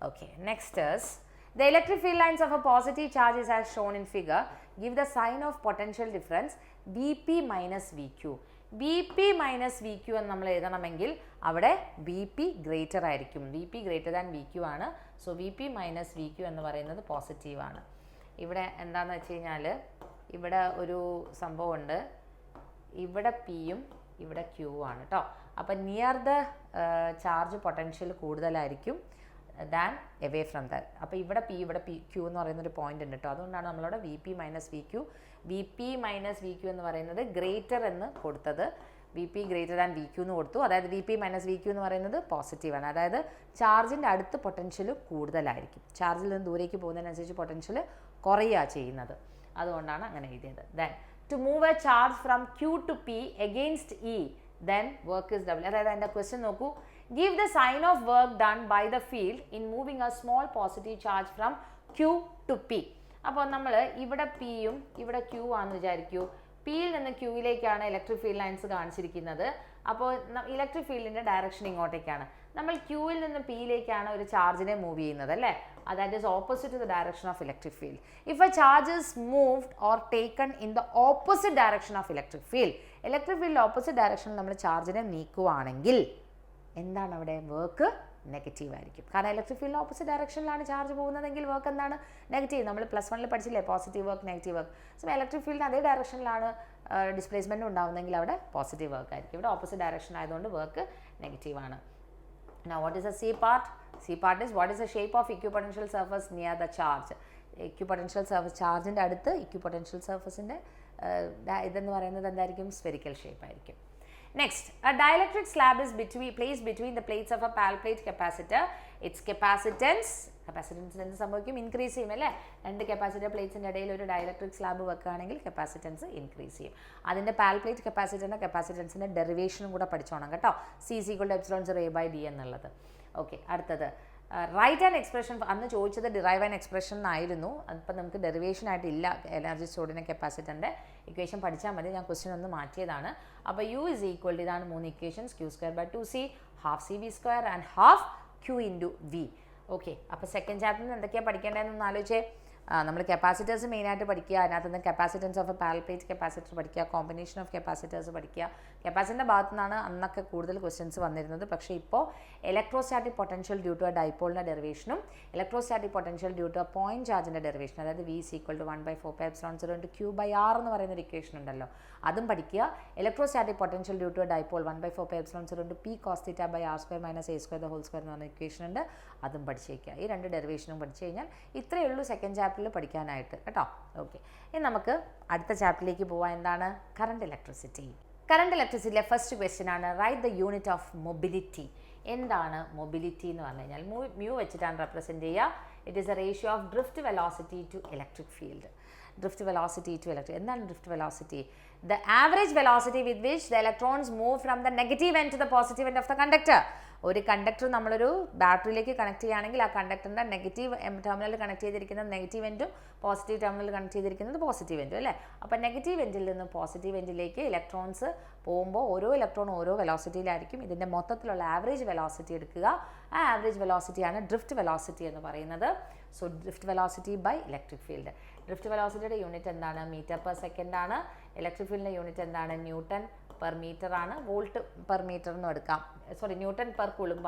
Okay, next is the electric field lines of a positive charge is as shown in figure. Give the sign of potential difference Vp minus Vq. Vp minus Vq എന്ന് നമ്മൾ എഴുതണമെങ്കിൽ അവിടെ Vp greater ആയിരിക്കും. Vp greater than Vq ആണ്. So Vp minus Vq എന്ന് പറയുന്നത് positive ആണ്. ഇവിടെ എന്താണെന്ന് വെച്ച് കഴിഞ്ഞാൽ ഇവിടെ ഒരു സംഭവമുണ്ട്. ഇവിടെ Pയും ഇവിടെ Q ആണ് കേട്ടോ. അപ്പം നിയർ ദ ചാർജ് പൊട്ടൻഷ്യൽ കൂടുതലായിരിക്കും ദാൻ എവേ ഫ്രം ദാറ്റ്. അപ്പോൾ ഇവിടെ Q എന്ന് പറയുന്നൊരു പോയിന്റ് ഉണ്ട് കേട്ടോ. അതുകൊണ്ടാണ് നമ്മളവിടെ Vp മൈനസ് Vq എന്ന് പറയുന്നത് ഗ്രേറ്റർ എന്ന് കൊടുത്തത്. Vp ഗ്രേറ്റർ ദാൻ Vq എന്ന് കൊടുത്തു. അതായത് Vp മൈനസ് Vq എന്ന് പറയുന്നത് പോസിറ്റീവാണ്. അതായത് ചാർജിൻ്റെ അടുത്ത് പൊട്ടൻഷ്യൽ കൂടുതലായിരിക്കും. ചാർജിൽ നിന്ന് ദൂരേക്ക് പോകുന്നതിനനുസരിച്ച് പൊട്ടൻഷ്യൽ കുറയുക ചെയ്യുന്നത്. അതുകൊണ്ടാണ് അങ്ങനെ എഴുതിയത്. Then to move a charge from Q to P against E, then work is W. അതായത് എൻ്റെ ക്വസ്റ്റ്യൻ നോക്കൂ. Give the sign of work done by the field in moving a small positive charge from Q to P. അപ്പോൾ നമ്മൾ ഇവിടെ Pയും ഇവിടെ Q ആണെന്ന് വിചാരിക്കൂ. Pയിൽ നിന്ന് Qയിലേക്കാണ് electric field lines കാണിച്ചിരിക്കുന്നത്. അപ്പോൾ ഇലക്ട്രിക് ഫീൽഡിൻ്റെ ഡയറക്ഷൻ ഇങ്ങോട്ടേക്കാണ്. നമ്മൾ Qയിൽ നിന്ന് Pയിലേക്കാണ് ഒരു ചാർജിനെ മൂവ് ചെയ്യുന്നത് അല്ലേ. That is opposite to the direction of electric field. If a charge is moved or taken in the opposite direction of electric field opposite ഡയറക്ഷനിൽ നമ്മൾ ചാർജിനെ നീക്കുവാണെങ്കിൽ എന്താണ് അവിടെ, വർക്ക് നെഗറ്റീവ് ആയിരിക്കും. കാരണം ഇലക്ട്രിക് ഫീൽഡിന് ഓപ്പോസിറ്റ് ഡയറക്ഷനിലാണ് ചാർജ് പോകുന്നതെങ്കിൽ വർക്ക് എന്താണ്? നെഗറ്റീവ്. നമ്മൾ +1 പഠിച്ചില്ലേ positive work negative work. So electric ഫീൽഡിന് അതേ ഡയറക്ഷനിലാണ് ഡിസ്പ്ലേസ്മെൻറ്റ് ഉണ്ടാവുന്നതെങ്കിൽ അവിടെ പോസിറ്റീവ് വർക്ക് ആയിരിക്കും. ഇവിടെ ഓപ്പോസിറ്റ് ഡയറക്ഷൻ ആയതുകൊണ്ട് വർക്ക് നെഗറ്റീവാണ്. Now what is the C part? C part is what is the shape of equipotential surface near the charge? Equipotential surface ചാർജിൻ്റെ അടുത്ത് equipotential surfaceൻ്റെ ഇതെന്ന് പറയുന്നത് എന്തായിരിക്കും? സ്ഫെറിക്കൽ ഷേപ്പ് ആയിരിക്കും. Next, a dielectric slab is placed between the plates of a palplate capacitor. Its capacitance എന്ത് സംഭവിക്കും? Increase ചെയ്യും അല്ലേ? രണ്ട് കപ്പാസിറ്റർ പ്ലേറ്റ്സിൻ്റെ ഇടയിൽ ഒരു ഡയലക്ട്രിക് സ്ലാബ് വെക്കുകയാണെങ്കിൽ കപ്പാസിറ്റൻസ് ഇൻക്രീസ് ചെയ്യും. അതിൻ്റെ പാൽപ്ലേറ്റ് കപ്പാസിറ്ററിൻ്റെ കപ്പാസിറ്റൻസിൻ്റെ ഡെറിവേഷനും കൂടെ പഠിച്ചോണം കേട്ടോ. C=ε0A/d എന്നുള്ളത്. ഓക്കെ, അടുത്തത് റൈറ്റ് ആൻഡ് എക്സ്പ്രഷൻ. അന്ന് ചോദിച്ചത് ഡിറൈവ് ആൻഡ് എക്സ്പ്രഷൻ ആയിരുന്നു. അതിപ്പോൾ നമുക്ക് ഡെറിവേഷൻ ആയിട്ടില്ല. എനർജി സ്റ്റോർഡിൻ്റെ കപ്പാസിറ്ററിൻ്റെ ഇക്വേഷൻ പഠിച്ചാൽ മതി. ഞാൻ ക്വസ്റ്റ്യൻ ഒന്ന് മാറ്റിയതാണ്. അപ്പോൾ U = ഇതാണ് 3 equations. Q²/2C, ½ CV² and ½ Q × V. Okay, അപ്പോൾ സെക്കൻഡ് ചാപ്റ്ററിൽ എന്തൊക്കെയാണ് പഠിക്കേണ്ടതെന്ന് ആലോചിച്ചേ. നമ്മൾ കപ്പാസിറ്റേഴ്സ് മെയിനായിട്ട് പഠിക്കുക. അതിനകത്ത് നിന്ന് കപ്പാസിറ്റൻസ് ഓഫ് എ പാൽപ്ലേറ്റ് കപ്പാസിറ്റർ പഠിക്കുക, കോമ്പിനേഷൻ ഓഫ് കപ്പാസിറ്റേഴ്സ് പഠിക്കുക. കപ്പാസിറ്ററിൻ്റെ ഭാഗത്തു നിന്നാണ് അന്നൊക്കെ കൂടുതൽ ക്വസ്റ്റ്യൻസ് വന്നിരുന്നത്. പക്ഷേ ഇപ്പോൾ electrostatic potential due to a ഡൈപോളിൻ്റെ ഡെറിവേഷനും electrostatic potential due to a point ചാർജിൻ്റെ ഡെറിവേഷൻ, അതായത് V = 1/4πε0 Q/r എന്ന് പറയുന്നൊരു ഇക്വേഷൻ ഉണ്ടല്ലോ, അതും പഠിക്കുക. Electrostatic potential due to a dipole 1/4πε0 P cos θ/r² - a²² എന്ന് പറഞ്ഞ ഇക്വേഷൻ ഉണ്ട്, അതും പഠിച്ചേക്കുക. ഈ രണ്ട് ഡെറിവേഷനും പഠിച്ചു കഴിഞ്ഞാൽ ഇത്രയേ ഉള്ളൂ സെക്കൻഡ് ചാപ്റ്ററിൽ പഠിക്കാനായിട്ട് കേട്ടോ. ഓക്കെ, ഇനി നമുക്ക് അടുത്ത ചാപ്റ്ററിലേക്ക് പോവാം. എന്താണ്? Current electricity. കറണ്ട് ഇലക്ട്രിസിറ്റിയിലെ ഫസ്റ്റ് ക്വസ്റ്റ്യൻ ആണ് write the unit of mobility. എന്താണ് മൊബിലിറ്റി എന്ന് പറഞ്ഞു കഴിഞ്ഞാൽ മ്യൂ വെച്ചിട്ടാണ് റെപ്രസെൻറ്റ് ചെയ്യുക. It is a ratio of drift velocity to electric field. Drift velocity to electric. എന്താണ് drift velocity? The average velocity with which the electrons move from the negative end to the positive end of the conductor. ഒരു conductor നമ്മളൊരു ബാറ്ററിയിലേക്ക് connect ചെയ്യുകയാണെങ്കിൽ ആ കണ്ടക്ടറിൻ്റെ negative terminal connect ചെയ്തിരിക്കുന്നത് negative എൻഡും positive terminal connect ചെയ്തിരിക്കുന്നത് positive എൻഡും അല്ലേ. അപ്പോൾ negative എൻഡിൽ നിന്ന് പോസിറ്റീവ് എൻഡിലേക്ക് ഇലക്ട്രോൺസ് പോകുമ്പോൾ ഓരോ ഇലക്ട്രോണും ഓരോ വെലോസിറ്റിയിലായിരിക്കും. ഇതിൻ്റെ മൊത്തത്തിലുള്ള ആവറേജ് വെലോസിറ്റി എടുക്കുക. ആ ആവറേജ് വെലോസിറ്റിയാണ് ഡ്രിഫ്റ്റ് വെലോസിറ്റി എന്ന് പറയുന്നത്. So drift velocity by electric field. Drift വെലോസിറ്റിയുടെ യൂണിറ്റ് എന്താണ്? മീറ്റർ/സെക്കൻഡ് ആണ്. ഇലക്ട്രിക് ഫീൽഡിൻ്റെ യൂണിറ്റ് എന്താണ്? Newton/meter ആണ്. Volt/meter എന്നും എടുക്കാം. Newton/Coulomb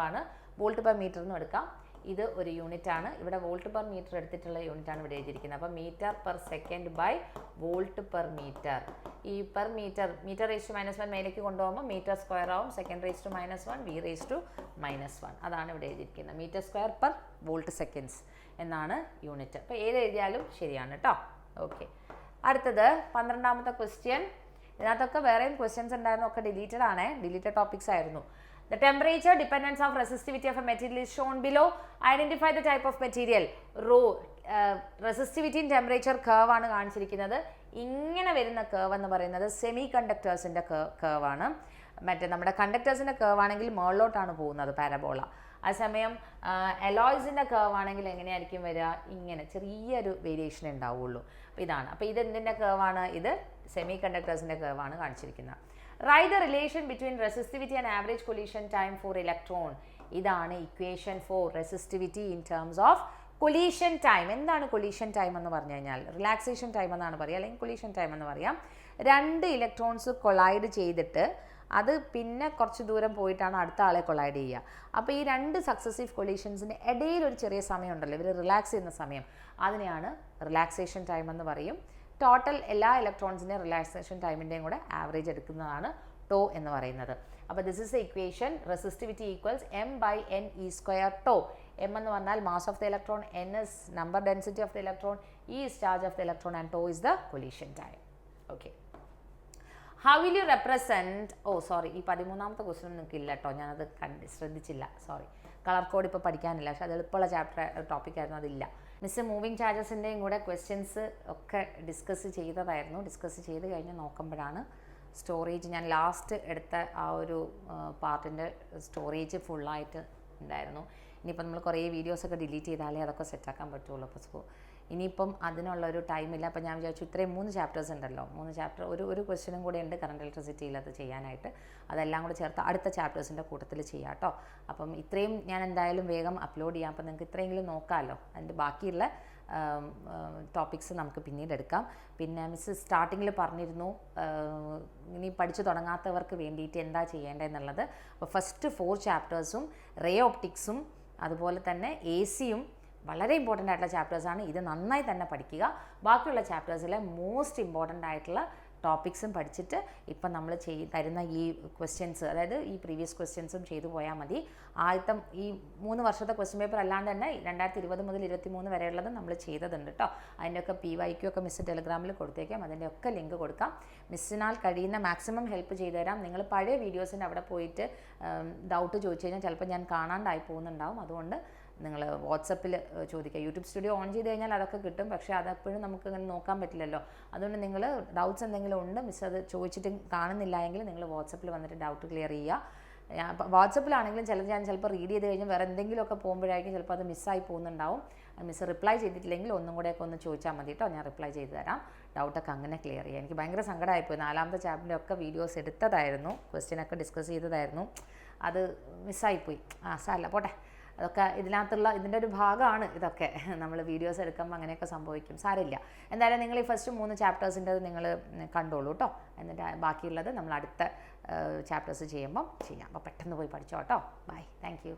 Volt/meter എന്നും എടുക്കാം. ഇത് ഒരു യൂണിറ്റ് ആണ്. ഇവിടെ Volt/meter എടുത്തിട്ടുള്ള യൂണിറ്റ് ആണ് ഇവിടെ എഴുതിയിരിക്കുന്നത്. അപ്പോൾ Meter/second/Volt/meter. ഈ പെർ മീറ്റർ (m^-1) മേലേക്ക് കൊണ്ടുപോകുമ്പോൾ m² ആവും. (2^-1) V⁻⁻1 അതാണ് ഇവിടെ എഴുതിയിരിക്കുന്നത്. m²/Volt/seconds എന്നാണ് യൂണിറ്റ്. അപ്പോൾ ഏത് എഴുതിയാലും ശരിയാണ് കേട്ടോ. ഓക്കെ, അടുത്തത് 12ാമത്തെ ക്വസ്റ്റ്യൻ. ഇതിനകത്തൊക്കെ വേറെയും ക്വസ്റ്റ്യൻസ് ഉണ്ടായിരുന്നു, ഒക്കെ ഡിലീറ്റഡ് ടോപ്പിക്സ് ആയിരുന്നു. The temperature dependence of resistivity of a material is shown below. Identify the type of material. റെസിസ്റ്റിവിറ്റിയും ടെമ്പറേച്ചർ കർവ് ആണ് കാണിച്ചിരിക്കുന്നത്. ഇങ്ങനെ വരുന്ന കർവ് എന്ന് പറയുന്നത് സെമി കണ്ടക്ടേഴ്സിൻ്റെ കർവാണ്. മറ്റേ നമ്മുടെ കണ്ടക്ടേഴ്സിൻ്റെ കർവ് ആണെങ്കിൽ മുകളിലോട്ടാണ് പോകുന്നത്, പാരബോള. അതേസമയം അലോയ്സിൻ്റെ കർവ് ആണെങ്കിൽ എങ്ങനെയായിരിക്കും വരിക? ഇങ്ങനെ ചെറിയൊരു വേരിയേഷൻ ഉണ്ടാവുള്ളൂ. അപ്പോൾ ഇതാണ്. അപ്പോൾ ഇതെന്തിൻ്റെ കർവാണ്? ഇത് സെമി കണ്ടക്ടേഴ്സിൻ്റെ കർവാണ് കാണിച്ചിരിക്കുന്നത്. Write the relation between resistivity and average collision time for electron. ഇതാണ് equation for resistivity in terms of collision time. എന്താണ് കൊളീഷൻ ടൈം എന്ന് പറഞ്ഞു കഴിഞ്ഞാൽ? റിലാക്സേഷൻ ടൈം എന്നാണ് പറയുക, അല്ലെങ്കിൽ കൊളീഷൻ ടൈം എന്ന് പറയാം. രണ്ട് ഇലക്ട്രോൺസ് കൊളൈഡ് ചെയ്തിട്ട് അത് പിന്നെ കുറച്ച് ദൂരം പോയിട്ടാണ് അടുത്ത ആളെ കൊളൈഡ് ചെയ്യുക. അപ്പോൾ ഈ രണ്ട് സക്സസീവ് കൊളീഷൻസിന് ഇടയിൽ ഒരു ചെറിയ സമയം ഉണ്ടല്ലോ, ഇവർ റിലാക്സ് ചെയ്യുന്ന സമയം, അതിനെയാണ് റിലാക്സേഷൻ ടൈം എന്ന് പറയും. ടോട്ടൽ എല്ലാ ഇലക്ട്രോൺസിൻ്റെയും റിലാക്സേഷൻ ടൈമിൻ്റെയും കൂടെ ആവറേജ് എടുക്കുന്നതാണ് ടോ എന്ന് പറയുന്നത്. അപ്പോൾ this is the equation. Resistivity equals m/n(e²τ). m എന്ന് പറഞ്ഞാൽ mass of the electron, n is number density of the electron, e is charge of the electron and tau is the collision time. Okay, how will you represent? ഈ 13ാമത്തെ question നിങ്ങൾക്ക് ഇല്ല കേട്ടോ, ഞാനത് ശ്രദ്ധിച്ചില്ല, sorry. Colour code ഇപ്പോൾ പഠിക്കാനില്ല, പക്ഷേ അത് എളുപ്പമുള്ള ടോപ്പിക്കായിരുന്നു, അതില്ല. മിസ് മൂവിങ് ചാർജസിൻ്റെയും കൂടെ ക്വസ്റ്റ്യൻസ് ഒക്കെ ഡിസ്കസ് ചെയ്ത് കഴിഞ്ഞ് നോക്കുമ്പോഴാണ് സ്റ്റോറേജ്, ഞാൻ ലാസ്റ്റ് എടുത്ത ആ ഒരു പാർട്ടിൻ്റെ സ്റ്റോറേജ് ഫുള്ളായിട്ട് ഉണ്ടായിരുന്നു. ഇനിയിപ്പോൾ നമ്മൾ കുറേ വീഡിയോസൊക്കെ ഡിലീറ്റ് ചെയ്താലേ അതൊക്കെ സെറ്റാക്കാൻ പറ്റുള്ളൂ. അപ്പോൾ ഇനിയിപ്പം അതിനുള്ളൊരു ടൈമില്ല. അപ്പോൾ ഞാൻ വിചാരിച്ചു ഇത്രയും 3 ചാപ്റ്റേഴ്സ് ഉണ്ടല്ലോ, 3 ചാപ്റ്റർ ഒരു ക്വസ്റ്റ്യനും കൂടെ ഉണ്ട് കറണ്ട് ഇലക്ട്രിസിറ്റിയിൽ അത് ചെയ്യാനായിട്ട്. അതെല്ലാം കൂടെ ചേർത്ത് അടുത്ത ചാപ്റ്റേഴ്സിൻ്റെ കൂട്ടത്തിൽ ചെയ്യാം കേട്ടോ. അപ്പം ഇത്രയും ഞാൻ എന്തായാലും വേഗം അപ്ലോഡ് ചെയ്യാം. അപ്പോൾ നിങ്ങൾക്ക് ഇത്രയെങ്കിലും നോക്കാമല്ലോ. അതിൻ്റെ ബാക്കിയുള്ള ടോപ്പിക്സ് നമുക്ക് പിന്നീട് എടുക്കാം. പിന്നെ മിസ് സ്റ്റാർട്ടിങ്ങിൽ പറഞ്ഞിരുന്നു ഇനി പഠിച്ചു തുടങ്ങാത്തവർക്ക് വേണ്ടിയിട്ട് എന്താ ചെയ്യേണ്ടതെന്നുള്ളത്. അപ്പോൾ ഫസ്റ്റ് 4 ചാപ്റ്റേഴ്സും റേ ഓപ്റ്റിക്സും അതുപോലെ തന്നെ AC-യും വളരെ ഇമ്പോർട്ടൻ്റ് ആയിട്ടുള്ള ചാപ്റ്റേഴ്സാണ്. ഇത് നന്നായി തന്നെ പഠിക്കുക. ബാക്കിയുള്ള ചാപ്റ്റേഴ്സിലെ മോസ്റ്റ് ഇമ്പോർട്ടൻ്റ് ആയിട്ടുള്ള ടോപ്പിക്സും പഠിച്ചിട്ട് ഇപ്പം നമ്മൾ തരുന്ന ഈ ക്വസ്റ്റ്യൻസ്, അതായത് ഈ പ്രീവിയസ് ക്വസ്റ്റ്യൻസും ചെയ്തു പോയാൽ മതി. ആദ്യത്തെ ഈ 3 വർഷത്തെ ക്വസ്റ്റ്യൻ പേപ്പർ അല്ലാണ്ട് തന്നെ 2020 മുതൽ 2023 വരെയുള്ളത് നമ്മൾ ചെയ്തതുണ്ട് കേട്ടോ. അതിൻ്റെയൊക്കെ PYQ ഒക്കെ മിസ് ടെലിഗ്രാമിൽ കൊടുത്തേക്കാം. അതിൻ്റെ ഒക്കെ ലിങ്ക് കൊടുക്കാം. മിസ്സിനാൽ കഴിയുന്ന മാക്സിമം ഹെൽപ്പ് ചെയ്തു തരാം. നിങ്ങൾ പഴയ വീഡിയോസിൻ്റെ അവിടെ പോയിട്ട് ഡൗട്ട് ചോദിച്ചു കഴിഞ്ഞാൽ ചിലപ്പോൾ ഞാൻ കാണാണ്ടായി പോകുന്നുണ്ടാവും. അതുകൊണ്ട് നിങ്ങൾ വാട്സപ്പിൽ ചോദിക്കുക. യൂട്യൂബ് സ്റ്റുഡിയോ ഓൺ ചെയ്ത് കഴിഞ്ഞാൽ അതൊക്കെ കിട്ടും. പക്ഷേ അതെപ്പോഴും നമുക്ക് ഇങ്ങനെ നോക്കാൻ പറ്റില്ലല്ലോ. അതുകൊണ്ട് നിങ്ങൾ ഡൗട്ട്സ് എന്തെങ്കിലും ഉണ്ട്, മിസ് അത് ചോദിച്ചിട്ട് കാണുന്നില്ല എങ്കിൽ നിങ്ങൾ വാട്സപ്പിൽ വന്നിട്ട് ഡൗട്ട് ക്ലിയർ ചെയ്യുക. വാട്സപ്പിലാണെങ്കിലും ഞാൻ ചിലപ്പോൾ റീഡ് ചെയ്ത് കഴിഞ്ഞാൽ വേറെ എന്തെങ്കിലുമൊക്കെ പോകുമ്പോഴായിരിക്കും ചിലപ്പോൾ അത് മിസ്സായി പോകുന്നുണ്ടാവും. മിസ് റിപ്ലൈ ചെയ്തിട്ടില്ലെങ്കിൽ ഒന്നും കൂടെയൊക്കെ ഒന്ന് ചോദിച്ചാൽ മതി കേട്ടോ, ഞാൻ റിപ്ലൈ ചെയ്ത് തരാം. ഡൗട്ടൊക്കെ അങ്ങനെ ക്ലിയർ ചെയ്യാം. എനിക്ക് ഭയങ്കര സങ്കടമായിപ്പോയി. 4ാമത്തെ ചാപ്റ്ററിൻ്റെ ഒക്കെ വീഡിയോസ് എടുത്തതായിരുന്നു, ക്വസ്റ്റ്യനൊക്കെ ഡിസ്കസ് ചെയ്തതായിരുന്നു, അത് മിസ്സായിപ്പോയി. സാരമില്ല, പോട്ടെ. അതൊക്കെ ഇതിൻ്റെ ഒരു ഭാഗമാണ്. ഇതൊക്കെ നമ്മൾ വീഡിയോസ് എടുക്കുമ്പോൾ അങ്ങനെയൊക്കെ സംഭവിക്കും, സാരമില്ല. എന്തായാലും നിങ്ങൾ ഈ ഫസ്റ്റ് 3 ചാപ്റ്റേഴ്സിൻ്റെ നിങ്ങൾ കണ്ടോളൂ കേട്ടോ. എന്നിട്ട് ബാക്കിയുള്ളത് നമ്മൾ അടുത്ത ചാപ്റ്റേഴ്സ് ചെയ്യുമ്പം ചെയ്യാം. അപ്പോൾ പെട്ടെന്ന് പോയി പഠിച്ചോ കേട്ടോ. Bye, thank U.